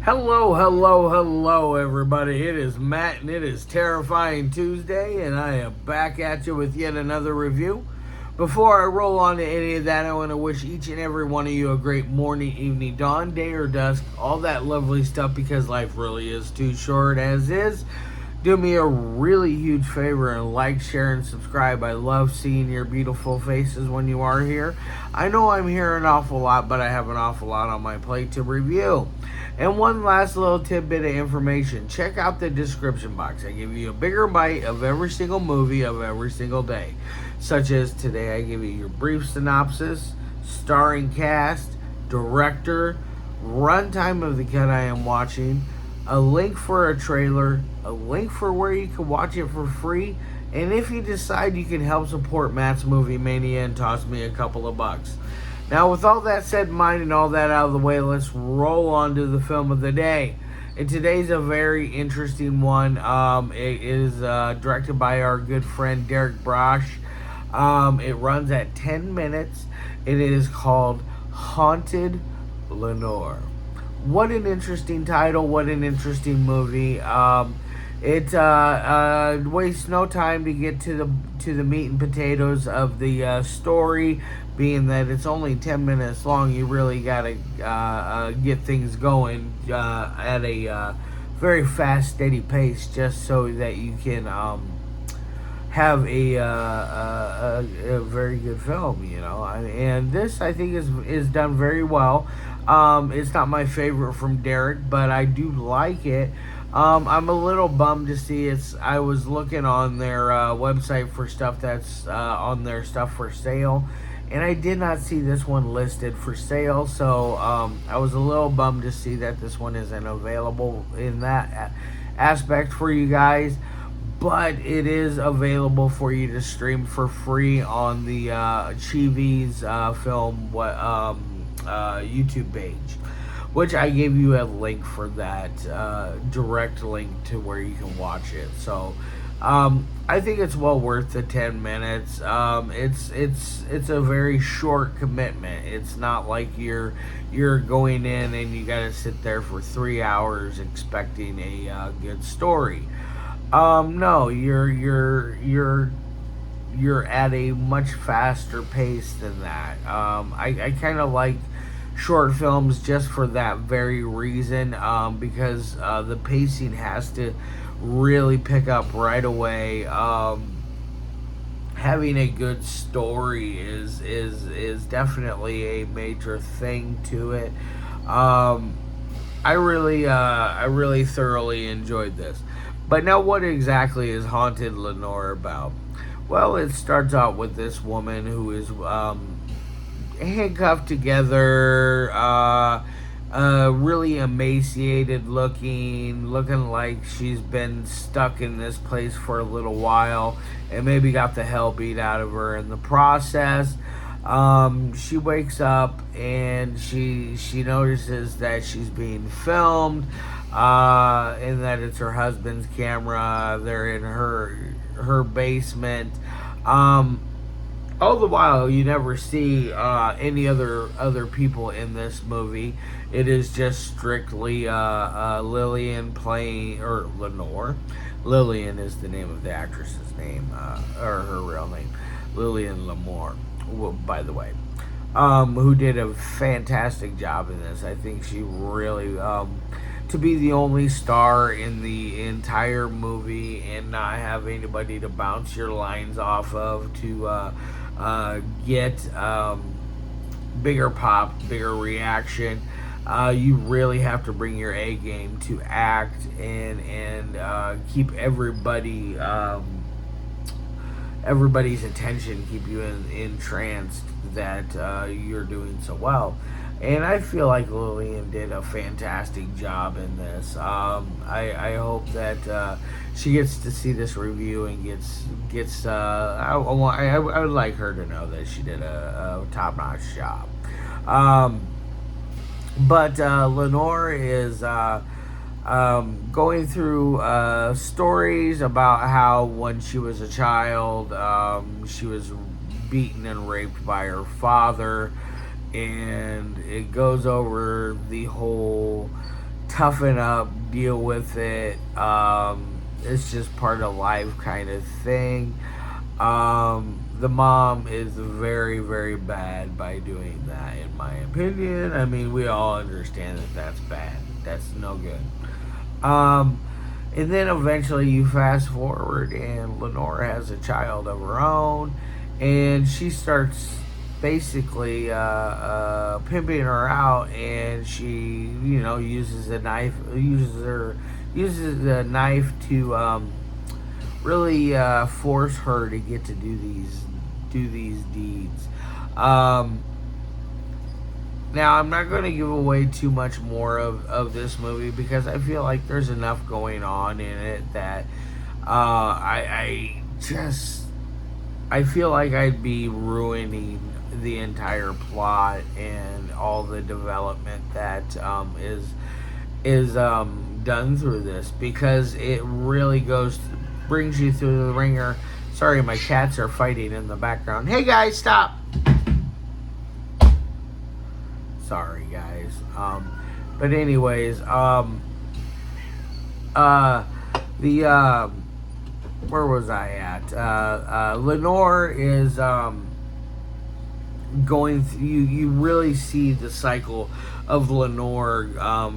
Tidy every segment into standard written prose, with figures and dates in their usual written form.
Hello, hello, hello, everybody. It is Matt, and it is Terrifying Tuesday, and I am back at you with yet another review. Before I roll on to any of that, I want to wish each and every one of you a great morning, evening, dawn, day, or dusk, all that lovely stuff, because life really is too short as is. Do me a really huge favor and like, share, and subscribe. I love seeing your beautiful faces when you are here. I know I'm here an awful lot, but I have an awful lot on my plate to review. And one last little tidbit of information. Check out the description box. I give you a bigger bite of every single movie of every single day. Such as today, I give you your brief synopsis, starring cast, director, runtime of the cut I am watching, a link for a trailer, a link for where you can watch it for free, and if you decide you can help support Matt's Movie Mania and toss me a couple of bucks. Now, with all that said in mind and all that out of the way, let's roll on to the film of the day. And today's a very interesting one. It is directed by our good friend Derek Braasch. It runs at 10 minutes. It is called Haunted Lenore. What an interesting title. What an interesting movie. It wastes no time to get to the meat and potatoes of the story. Being that it's only 10 minutes long, you really gotta get things going at a very fast, steady pace, just so that you can have a very good film, you know. And this, I think, is done very well. It's not my favorite from Derek, but I do like it. I'm a little bummed to see I was looking on their website for stuff that's on their stuff for sale, and I did not see this one listed for sale. So I was a little bummed to see that this one isn't available in that aspect for you guys. But it is available for you to stream for free on the Chivi's film YouTube page, which I gave you a link for that, direct link to where you can watch it. So I think it's well worth the 10 minutes. It's a very short commitment. It's not like you're going in and you got to sit there for 3 hours expecting a good story. No, you're at a much faster pace than that. I kind of like short films just for that very reason, because the pacing has to really pick up right away. Having a good story is definitely a major thing to it. I really thoroughly enjoyed this. But now, what exactly is Haunted Lenore about? Well, it starts out with this woman who is handcuffed together, really emaciated looking like she's been stuck in this place for a little while and maybe got the hell beat out of her in the process. She wakes up and she notices that she's being filmed, and that it's her husband's camera. They're in her basement. All the while, you never see any other people in this movie. It is just strictly Lillian playing, or Lenore. Lillian is the name of the actress's name, or her real name, Lillian Lamour, by the way, who did a fantastic job in this. I think she really, to be the only star in the entire movie and not have anybody to bounce your lines off of, to get bigger pop, bigger reaction. You really have to bring your A game to act and keep everybody's attention, keep you entranced that you're doing so well. And I feel like Lillian did a fantastic job in this. I hope that she gets to see this review and gets. I would like her to know that she did a top-notch job. But Lenore is going through stories about how when she was a child, she was beaten and raped by her father, and it goes over the whole toughen up, deal with it. It's just part of life kind of thing. The mom is very, very bad by doing that, in my opinion. I mean, we all understand that that's bad. That's no good. And then eventually you fast forward, and Lenore has a child of her own, and she starts basically pimping her out, and she, uses a knife, uses a knife to really force her to get to do these deeds. Now, I'm not going to give away too much more of this movie because I feel like there's enough going on in it that I feel like I'd be ruining the entire plot and all the development that is done through this, because it really brings you through the ringer. Sorry, my cats are fighting in the background. Hey guys, stop! Sorry, guys. But anyways, where was I at? Lenore is going through, you really see the cycle of Lenore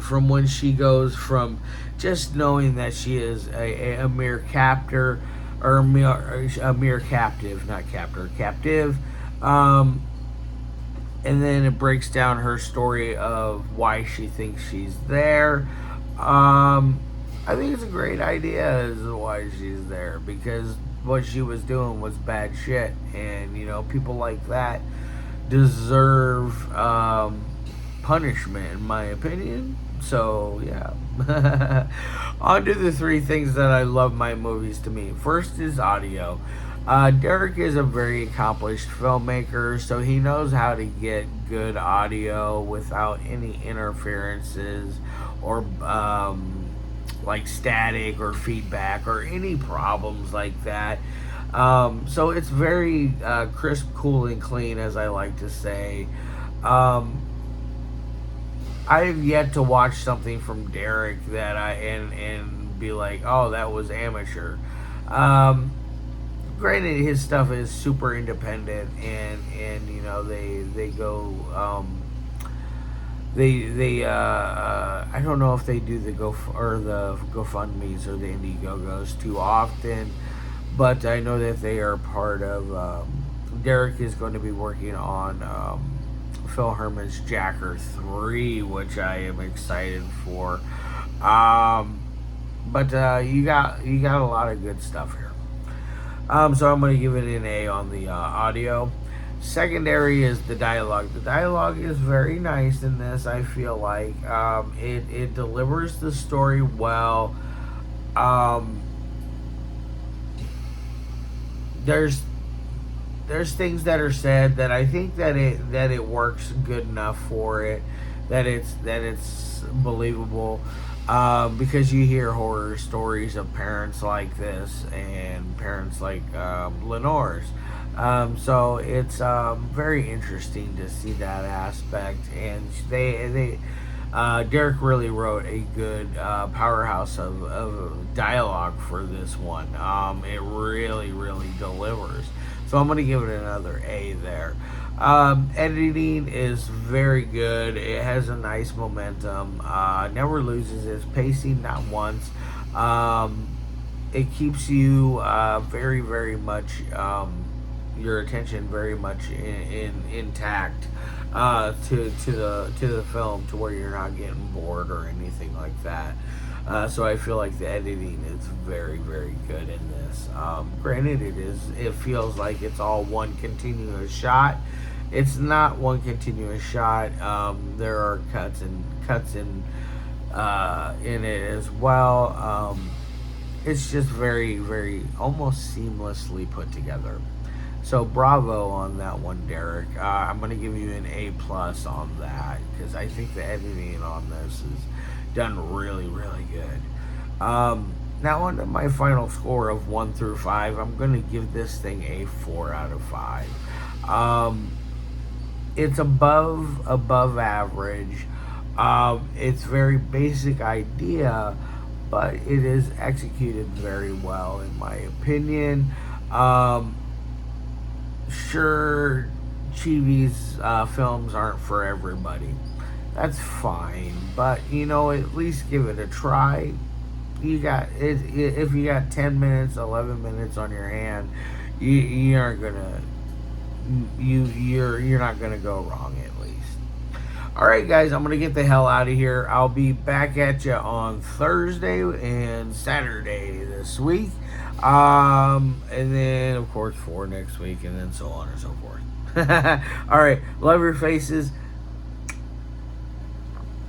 from when she goes from just knowing that she is a mere captor, or a mere captive, not captor, captive. And then it breaks down her story of why she thinks she's there. I think it's a great idea as to why she's there, because what she was doing was bad shit, and people like that deserve punishment, in my opinion. So yeah. On to the three things that I love my movies to me. First is audio. Derek is a very accomplished filmmaker, so he knows how to get good audio without any interferences or like static or feedback or any problems like that. So it's very crisp, cool, and clean, as I like to say. I've yet to watch something from Derek that and be like, oh, that was amateur. Granted, his stuff is super independent, and they go I don't know if they do the GoFundMe's or the Indiegogos too often, but I know that they are part of. Derek is going to be working on Phil Herman's Jacker 3, which I am excited for. But you got a lot of good stuff here. So I'm going to give it an A on the audio. Secondary is the dialogue. The dialogue is very nice in this. I feel like it delivers the story well. There's things that are said that I think that it works good enough for it, that it's believable. Because you hear horror stories of parents like this and parents like Lenore's. So it's very interesting to see that aspect, and Derek really wrote a good powerhouse of dialogue for this one. It really, really delivers. So I'm going to give it another A there. Editing is very good. It has a nice momentum. Never loses its pacing, not once. It keeps you very, very much your attention very much intact to the film, to where you're not getting bored or anything like that. So I feel like the editing is very, very good in this. Granted, it feels like it's all one continuous shot. It's not one continuous shot. There are cuts in it as well. It's just very, very almost seamlessly put together. So bravo on that one, Derek. I'm going to give you an A+ on that, because I think the editing on this is done really, really good. Now on to my final score of 1 through 5. I'm going to give this thing a 4 out of 5. It's above average. It's very basic idea, but it is executed very well, in my opinion. Um, sure, Chivi's films aren't for everybody. That's fine, but at least give it a try. You got it. If you got 10 minutes, 11 minutes on your hand, you aren't gonna you're not gonna go wrong, at least. All right, guys, I'm gonna get the hell out of here. I'll be back at you on Thursday and Saturday this week, and then of course for next week, and then so on and so forth. All right, love your faces.